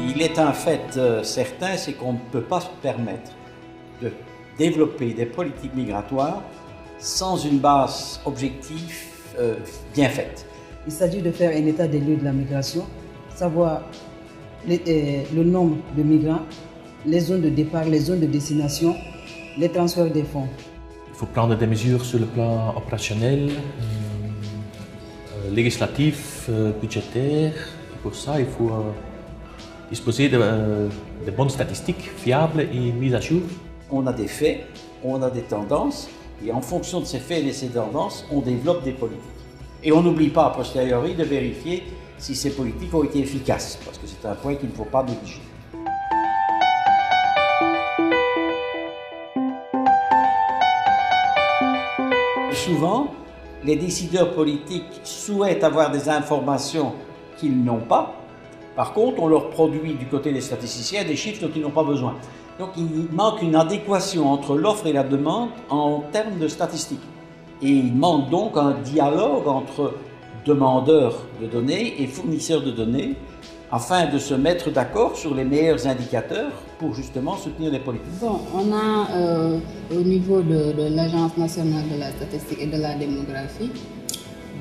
il est un fait certain, c'est qu'on ne peut pas se permettre de développer des politiques migratoires sans une base objective bien faite. Il s'agit de faire un état des lieux de la migration, savoir le nombre de migrants, les zones de départ, les zones de destination, les transferts des fonds. Il faut prendre des mesures sur le plan opérationnel, législatif, budgétaire. Pour ça, il faut disposer de bonnes statistiques fiables et mises à jour. On a des faits, on a des tendances, et en fonction de ces faits et de ces tendances, on développe des politiques. Et on n'oublie pas a posteriori de vérifier si ces politiques ont été efficaces, parce que c'est un point qu'il ne faut pas négliger. Souvent, les décideurs politiques souhaitent avoir des informations qu'ils n'ont pas. Par contre, on leur produit du côté des statisticiens des chiffres dont ils n'ont pas besoin. Donc il manque une adéquation entre l'offre et la demande en termes de statistiques. Et il manque donc un dialogue entre demandeurs de données et fournisseurs de données afin de se mettre d'accord sur les meilleurs indicateurs pour justement soutenir les politiques. Bon, on a au niveau de l'Agence nationale de la statistique et de la démographie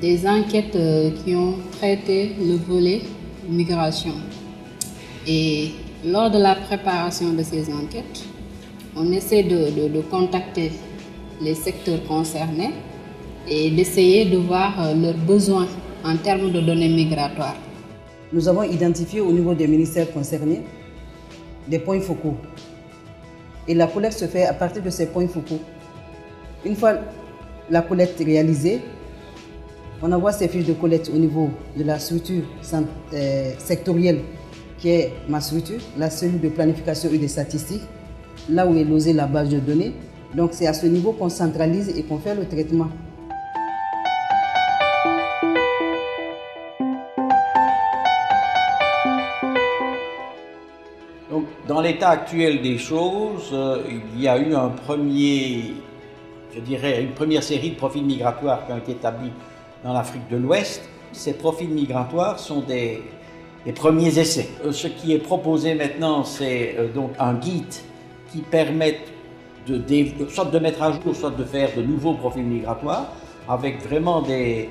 des enquêtes qui ont traité le volet migration. Et lors de la préparation de ces enquêtes, on essaie de contacter les secteurs concernés et d'essayer de voir leurs besoins en termes de données migratoires. Nous avons identifié au niveau des ministères concernés des points focaux. Et la collecte se fait à partir de ces points focaux. Une fois la collecte réalisée, on envoie ces fiches de collecte au niveau de la structure sectorielle qui est ma structure, la cellule de planification et des statistiques, là où est logée la base de données. Donc c'est à ce niveau qu'on centralise et qu'on fait le traitement. Donc, dans l'état actuel des choses, il y a eu une première série de profils migratoires qui ont été établis dans l'Afrique de l'Ouest. Ces profils migratoires sont des premiers essais. Ce qui est proposé maintenant, c'est donc un guide qui permet soit de mettre à jour, soit de faire de nouveaux profils migratoires avec vraiment des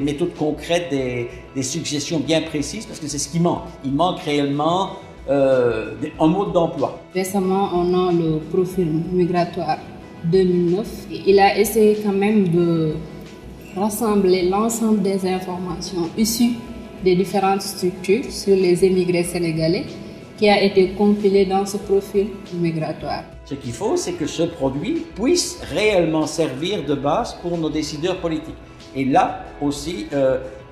méthodes concrètes, des suggestions bien précises, parce que c'est ce qui manque. Il manque réellement un mode d'emploi. Récemment, on a le profil migratoire 2009. Il a essayé quand même de rassembler l'ensemble des informations issues des différentes structures sur les émigrés sénégalais qui a été compilé dans ce profil migratoire. Ce qu'il faut, c'est que ce produit puisse réellement servir de base pour nos décideurs politiques. Et là aussi,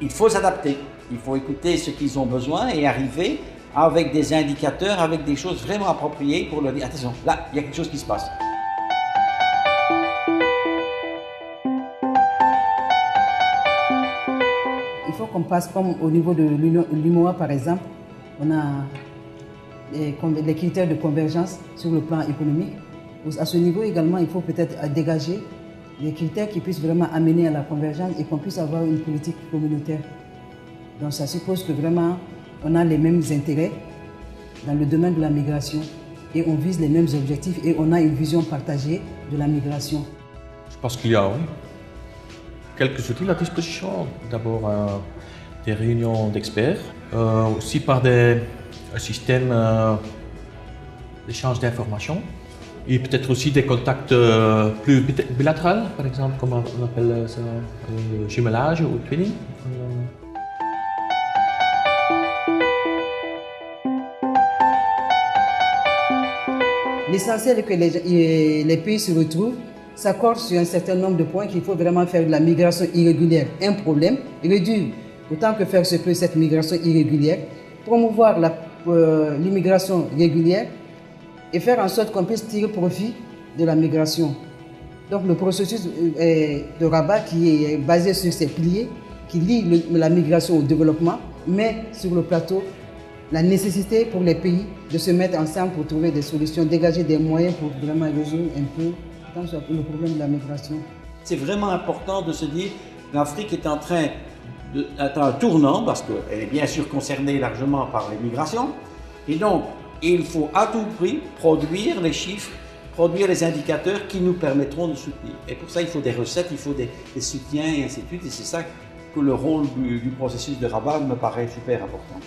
il faut s'adapter. Il faut écouter ce qu'ils ont besoin et arriver avec des indicateurs, avec des choses vraiment appropriées pour leur dire attention, là, il y a quelque chose qui se passe. Il faut qu'on passe comme au niveau de l'UMOA par exemple, on a les critères de convergence sur le plan économique. À ce niveau également, il faut peut-être dégager des critères qui puissent vraiment amener à la convergence et qu'on puisse avoir une politique communautaire. Donc ça suppose que vraiment on a les mêmes intérêts dans le domaine de la migration et on vise les mêmes objectifs et on a une vision partagée de la migration. Je pense qu'il y a quelques outils à disposition. D'abord des réunions d'experts, aussi par un système d'échange d'informations et peut-être aussi des contacts plus bilatéraux, par exemple, comme on appelle ça, jumelage ou twinning. L'essentiel est que les pays se retrouvent, s'accordent sur un certain nombre de points qu'il faut vraiment faire de la migration irrégulière un problème, réduire autant que faire se peut cette migration irrégulière, promouvoir l'immigration régulière et faire en sorte qu'on puisse tirer profit de la migration. Donc le processus de Rabat qui est basé sur ces piliers, qui lie la migration au développement, met sur le plateau la nécessité pour les pays de se mettre ensemble pour trouver des solutions, dégager des moyens pour vraiment résoudre un peu le problème de la migration. C'est vraiment important de se dire que l'Afrique est en train est un tournant parce qu'elle est bien sûr concernée largement par les migrations. Et donc, il faut à tout prix produire les chiffres, produire les indicateurs qui nous permettront de soutenir. Et pour ça, il faut des recettes, il faut des soutiens et ainsi de suite. Et c'est ça que le rôle du processus de Rabat me paraît super important.